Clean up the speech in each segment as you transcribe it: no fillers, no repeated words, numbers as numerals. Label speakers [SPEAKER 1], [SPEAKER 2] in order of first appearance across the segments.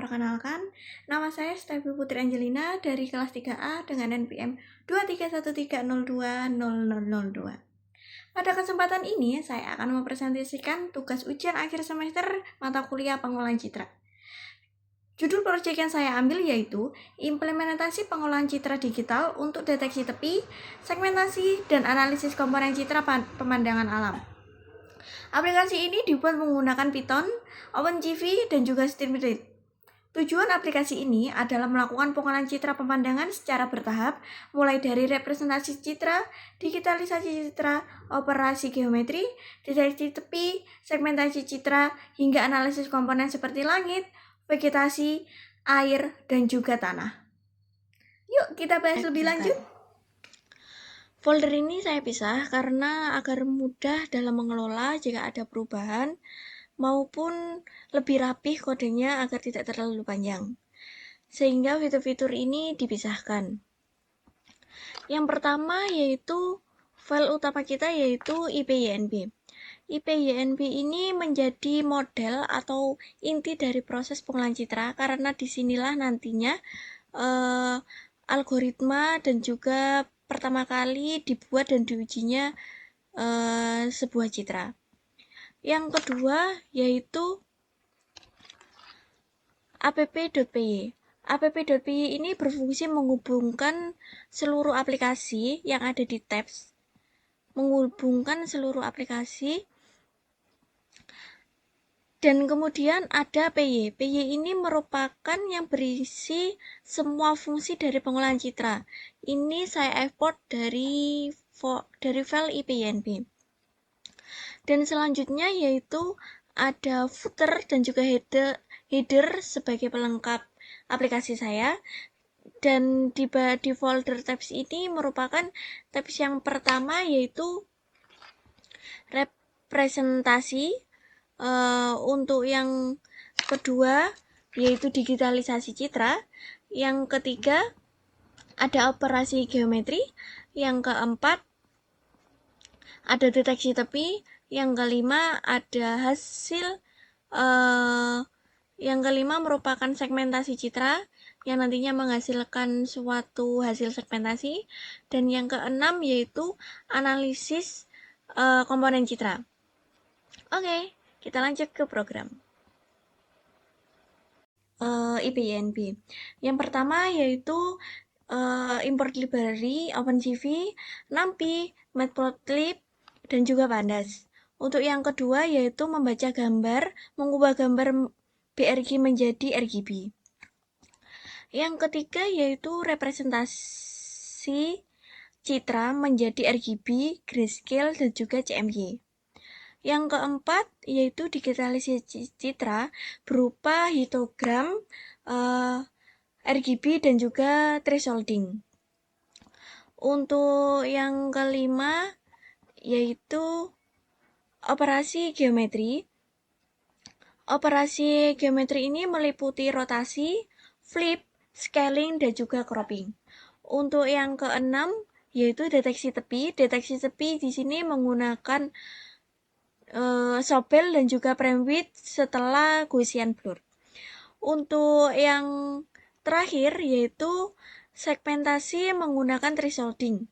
[SPEAKER 1] Perkenalkan, nama saya Stefi Putri Angelina dari kelas 3A dengan NPM 23130200002. Pada kesempatan ini, saya akan mempresentasikan tugas ujian akhir semester mata kuliah pengolahan citra. Judul proyek yang saya ambil yaitu implementasi pengolahan citra digital untuk deteksi tepi, segmentasi, dan analisis komponen citra pemandangan alam. Aplikasi ini dibuat menggunakan Python, OpenGV, dan juga Streamlit. Tujuan aplikasi ini adalah melakukan pengolahan citra pemandangan secara bertahap, mulai dari representasi citra, digitalisasi citra, operasi geometri, deteksi tepi, segmentasi citra, hingga analisis komponen seperti langit, vegetasi, air, dan juga tanah. Yuk kita bahas lebih lanjut. Folder ini saya pisah karena agar mudah dalam mengelola jika ada perubahan maupun lebih rapih kodenya agar tidak terlalu panjang. Sehingga fitur-fitur ini dipisahkan. Yang pertama yaitu file utama kita yaitu IPYNB. IPYNB ini menjadi model atau inti dari proses pengolahan citra karena disinilah nantinya algoritma dan juga pertama kali dibuat dan diujinya sebuah citra. Yang kedua yaitu app.py. App.py ini berfungsi menghubungkan seluruh aplikasi yang ada di tabs, dan kemudian ada PY. PY ini merupakan yang berisi semua fungsi dari pengolahan citra. Ini saya export dari file IPYNB. Dan selanjutnya yaitu ada footer dan juga header sebagai pelengkap aplikasi saya. Dan di folder tabs ini merupakan tabs yang pertama yaitu representasi, untuk yang kedua yaitu digitalisasi citra, yang ketiga ada operasi geometri, yang keempat ada deteksi tepi, yang kelima ada hasil yang kelima merupakan segmentasi citra yang nantinya menghasilkan suatu hasil segmentasi, dan yang keenam yaitu analisis komponen citra. Oke, kita lanjut ke program IPYNB. Yang pertama yaitu import library OpenGV, NumPy, Matplotlib, dan juga Pandas. Untuk yang kedua yaitu membaca gambar, mengubah gambar BRG menjadi RGB. Yang ketiga yaitu representasi citra menjadi RGB, grayscale, dan juga CMY. Yang keempat yaitu digitalisasi citra berupa histogram, RGB, dan juga thresholding. Untuk yang kelima yaitu operasi geometri. Operasi geometri ini meliputi rotasi, flip, scaling, dan juga cropping. Untuk yang keenam yaitu deteksi tepi. Deteksi tepi di sini menggunakan sobel dan juga frame width setelah Gaussian blur. Untuk yang terakhir yaitu segmentasi menggunakan thresholding.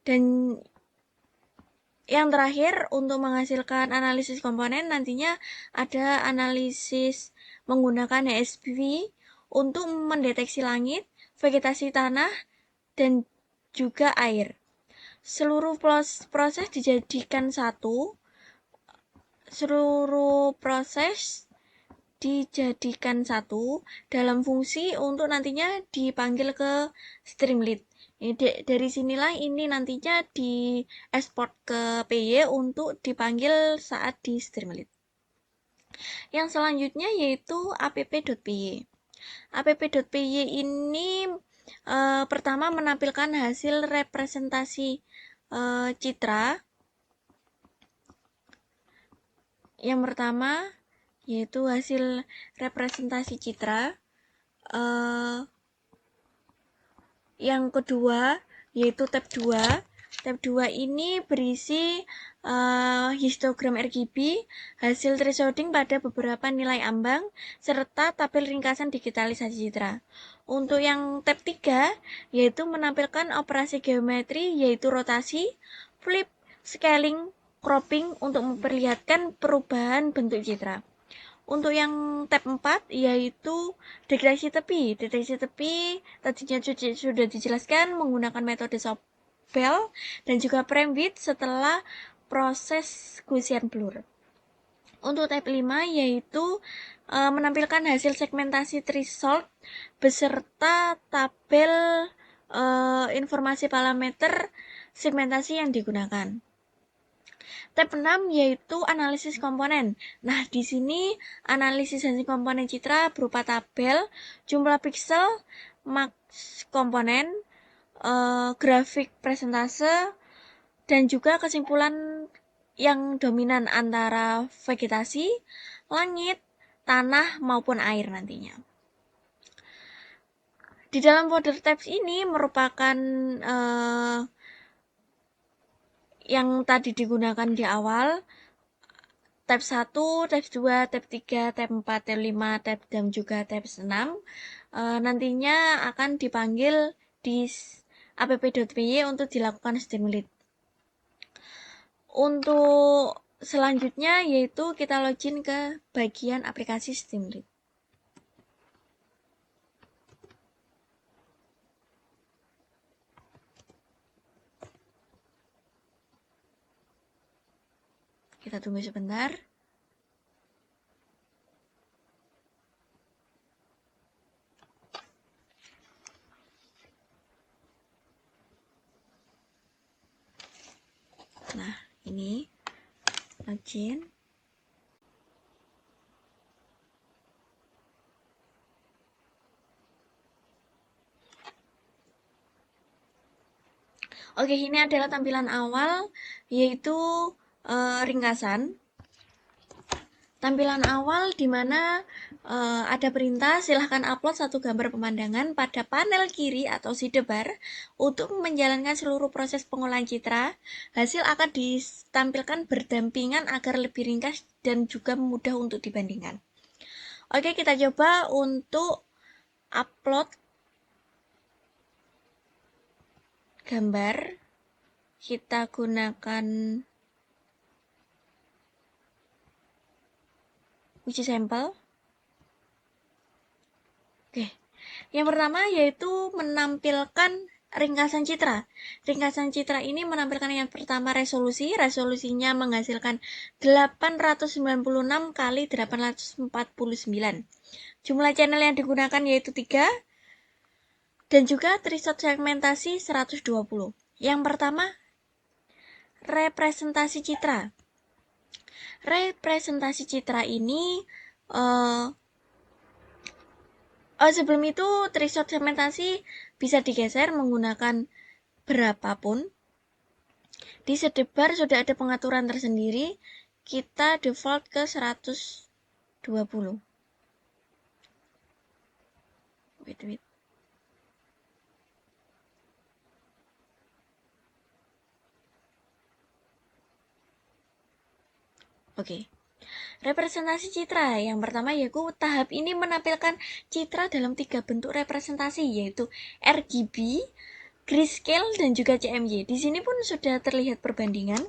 [SPEAKER 1] Dan yang terakhir untuk menghasilkan analisis komponen nantinya ada analisis menggunakan HSV untuk mendeteksi langit, vegetasi tanah, dan juga air. Seluruh proses dijadikan satu. Dalam fungsi untuk nantinya dipanggil ke Streamlit. Dari sinilah ini nantinya di export ke PY untuk dipanggil saat di Streamlit. Yang selanjutnya yaitu app.py. App.py ini pertama menampilkan hasil representasi citra. Yang pertama yaitu hasil representasi citra. Yang kedua yaitu tab 2 Tab 2 ini berisi histogram RGB, hasil thresholding pada beberapa nilai ambang, serta tabel ringkasan digitalisasi citra. Untuk yang tab 3, yaitu menampilkan operasi geometri, yaitu rotasi, flip, scaling, cropping untuk memperlihatkan perubahan bentuk citra. Untuk yang tab 4 yaitu deteksi tepi. Deteksi tepi tadinya sudah dijelaskan menggunakan metode Sobel dan juga frame width setelah proses Gaussian blur. Untuk tab 5 yaitu menampilkan hasil segmentasi threshold beserta tabel informasi parameter segmentasi yang digunakan. Tab 6 yaitu analisis komponen. Nah, di sini analisis hasil komponen citra berupa tabel, jumlah pixel, max komponen, grafik presentase, dan juga kesimpulan yang dominan antara vegetasi, langit, tanah, maupun air nantinya. Di dalam folder tabs ini merupakan yang tadi digunakan di awal, tab 1, tab 2, tab 3, tab 4, tab 5, tab dan juga tab 6 nantinya akan dipanggil di app.py untuk dilakukan Streamlit. Untuk selanjutnya yaitu kita login ke bagian aplikasi Streamlit. Kita tunggu sebentar. Nah, ini login. Oke, ini adalah tampilan awal, yaitu ringkasan. Tampilan awal di mana ada perintah silahkan upload satu gambar pemandangan pada panel kiri atau sidebar untuk menjalankan seluruh proses pengolahan citra. Hasil akan ditampilkan berdampingan agar lebih ringkas dan juga mudah untuk dibandingkan. Oke, kita coba untuk upload gambar. Kita gunakan uji sampel. Oke, yang pertama yaitu menampilkan ringkasan citra. Ringkasan citra ini menampilkan yang pertama resolusi. Resolusinya menghasilkan 896 kali 849. Jumlah channel yang digunakan yaitu 3. Dan juga threshold segmentasi 120. Yang pertama, representasi citra. Representasi citra ini sebelum itu threshold segmentasi bisa digeser menggunakan berapapun. Di sidebar sudah ada pengaturan tersendiri. Kita default ke 120. Wait. Oke. Representasi citra. Yang pertama yaitu tahap ini menampilkan citra dalam 3 bentuk representasi yaitu RGB, grayscale, dan juga CMY. Di sini pun sudah terlihat perbandingan.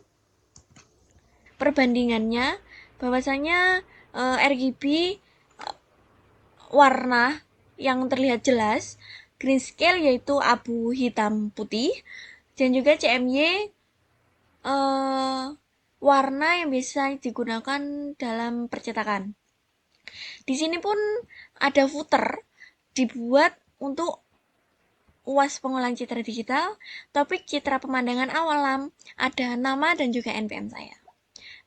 [SPEAKER 1] Perbandingannya bahwasanya RGB warna yang terlihat jelas, grayscale yaitu abu hitam putih, dan juga CMY warna yang bisa digunakan dalam percetakan. Di sini pun ada footer dibuat untuk UAS pengolahan citra digital, topik citra pemandangan awalam, ada nama dan juga NPM saya.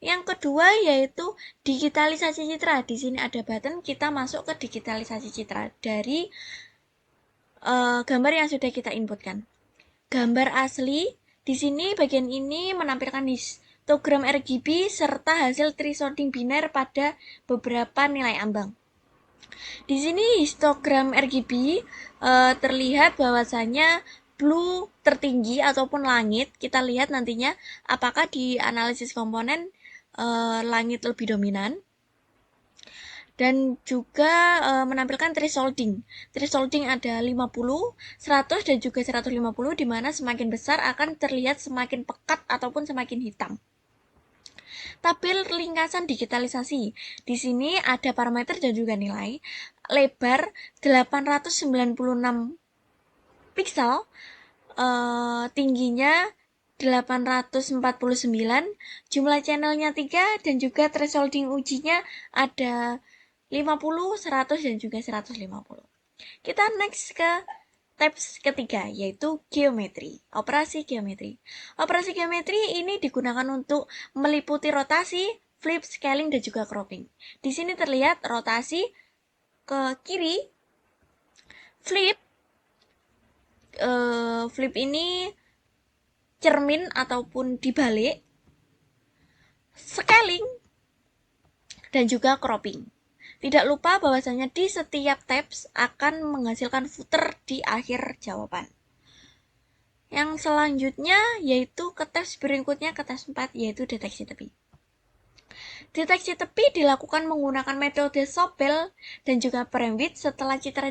[SPEAKER 1] Yang kedua yaitu digitalisasi citra. Di sini ada button kita masuk ke digitalisasi citra dari gambar yang sudah kita inputkan. Gambar asli di sini bagian ini menampilkan histogram RGB serta hasil thresholding biner pada beberapa nilai ambang. Di sini histogram RGB terlihat bahwasanya blue tertinggi ataupun langit, kita lihat nantinya apakah di analisis komponen langit lebih dominan. Dan juga menampilkan thresholding. Thresholding ada 50, 100 dan juga 150, di mana semakin besar akan terlihat semakin pekat ataupun semakin hitam. Tabel ringkasan digitalisasi. Di sini ada parameter dan juga nilai. Lebar 896 piksel, tingginya 849, jumlah channelnya 3, dan juga thresholding ujinya ada 50, 100, dan juga 150. Kita next ke tabs ketiga, yaitu geometri. Operasi geometri. Operasi geometri ini digunakan untuk meliputi rotasi, flip, scaling, dan juga cropping. Di sini terlihat rotasi ke kiri, flip. Flip ini cermin ataupun dibalik, scaling, dan juga cropping. Tidak lupa bahwasanya di setiap tabs akan menghasilkan footer di akhir jawaban. Yang selanjutnya yaitu ke tabs berikutnya, ke tabs 4, yaitu deteksi tepi. Deteksi tepi dilakukan menggunakan metode Sobel dan juga frame width setelah citra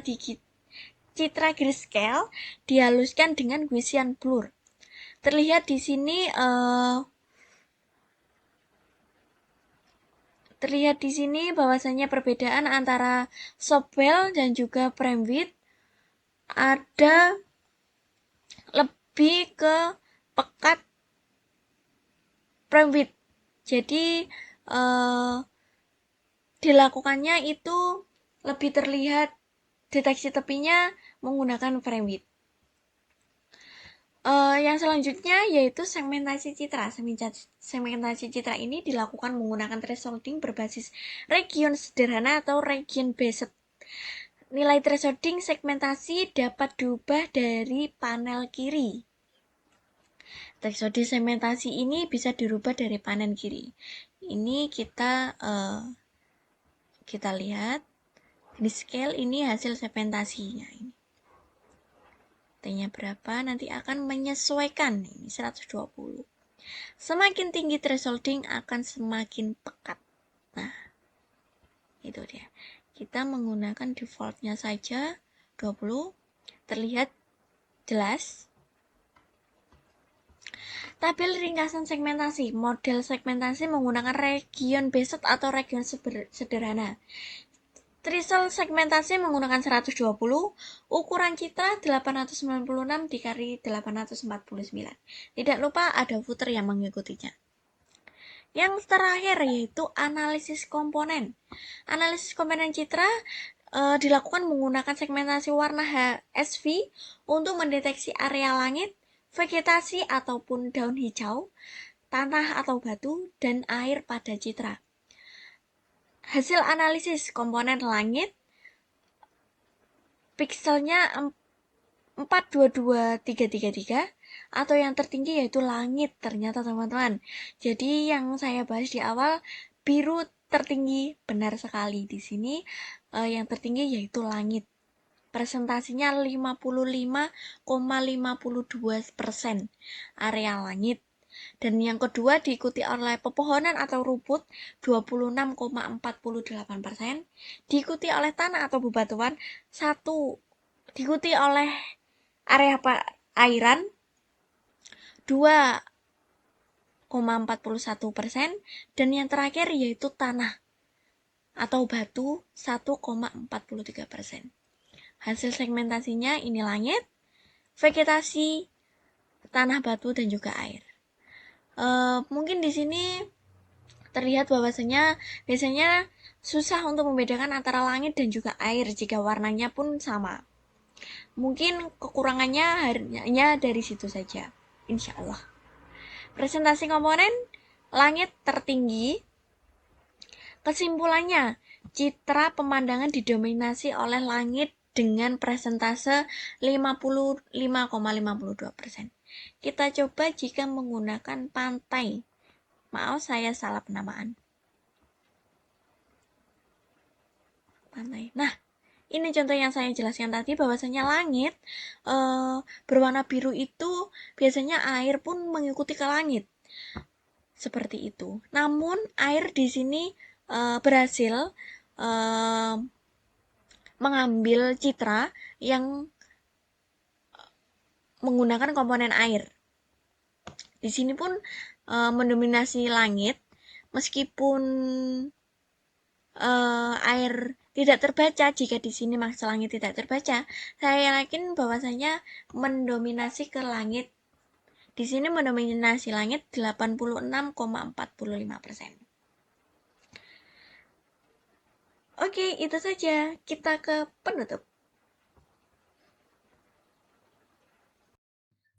[SPEAKER 1] grayscale dihaluskan dengan Gaussian blur. Terlihat di sini bahwasanya perbedaan antara Sobel dan juga frame width ada lebih ke pekat frame width. Jadi dilakukannya itu lebih terlihat deteksi tepinya menggunakan frame width. Yang selanjutnya yaitu segmentasi citra. Segmentasi citra ini dilakukan menggunakan thresholding berbasis region sederhana atau region based. Nilai thresholding segmentasi dapat diubah dari panel kiri. Thresholding segmentasi ini bisa dirubah dari panel kiri. Ini kita lihat di scale, ini hasil segmentasinya. T-nya berapa, nanti akan menyesuaikan. Ini 120. Semakin tinggi thresholding akan semakin pekat. Nah, itu dia. Kita menggunakan defaultnya saja 20. Terlihat jelas. Tabel ringkasan segmentasi. Model segmentasi menggunakan region based atau region sederhana. Threshold segmentasi menggunakan 120, ukuran citra 896 dikali 849. Tidak lupa ada footer yang mengikutinya. Yang terakhir yaitu analisis komponen. Analisis komponen citra dilakukan menggunakan segmentasi warna HSV untuk mendeteksi area langit, vegetasi ataupun daun hijau, tanah atau batu, dan air pada citra. Hasil analisis komponen langit, pikselnya 422333, atau yang tertinggi yaitu langit ternyata teman-teman. Jadi yang saya bahas di awal, biru tertinggi, benar sekali. Di sini yang tertinggi yaitu langit. Presentasinya 55,52% area langit. Dan yang kedua diikuti oleh pepohonan atau rumput 26,48%, diikuti oleh tanah atau bebatuan 1, diikuti oleh area airan 2,41%, dan yang terakhir yaitu tanah atau batu 1,43%. Hasil segmentasinya ini langit, vegetasi, tanah, batu, dan juga air. Mungkin di sini terlihat bahwasanya biasanya susah untuk membedakan antara langit dan juga air jika warnanya pun sama. Mungkin kekurangannya hanya dari situ saja, insya Allah. Presentasi komponen langit tertinggi. Kesimpulannya, citra pemandangan didominasi oleh langit dengan presentase 55,52%. Kita coba jika menggunakan pantai. Maaf, saya salah penamaan. Pantai. Nah, Ini contoh yang saya jelaskan tadi, bahwasanya langit berwarna biru itu biasanya air pun mengikuti ke langit. Seperti itu. Namun air di sini berhasil mengambil citra yang menggunakan komponen air. Di sini pun mendominasi langit, meskipun air tidak terbaca. Jika di sini masa langit tidak terbaca, saya yakin bahwasanya mendominasi ke langit. Di sini mendominasi langit 86,45%. Oke, itu saja. Kita ke penutup.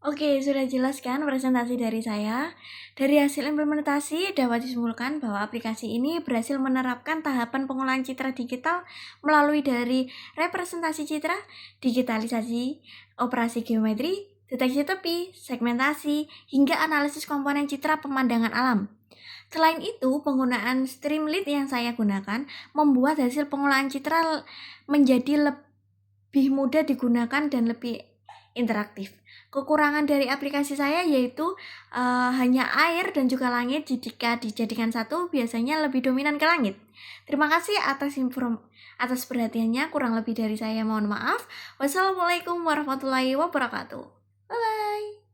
[SPEAKER 1] Oke, sudah jelaskan presentasi dari saya. Dari hasil implementasi dapat disimpulkan bahwa aplikasi ini berhasil menerapkan tahapan pengolahan citra digital melalui dari representasi citra, digitalisasi, operasi geometri, deteksi tepi, segmentasi, hingga analisis komponen citra pemandangan alam. Selain itu, penggunaan Streamlit yang saya gunakan membuat hasil pengolahan citra menjadi lebih mudah digunakan dan lebih interaktif. Kekurangan dari aplikasi saya yaitu hanya air dan juga langit. Jika dijadikan satu, biasanya lebih dominan ke langit. Terima kasih atas perhatiannya. Kurang lebih dari saya mohon maaf. Wassalamualaikum warahmatullahi wabarakatuh. Bye bye.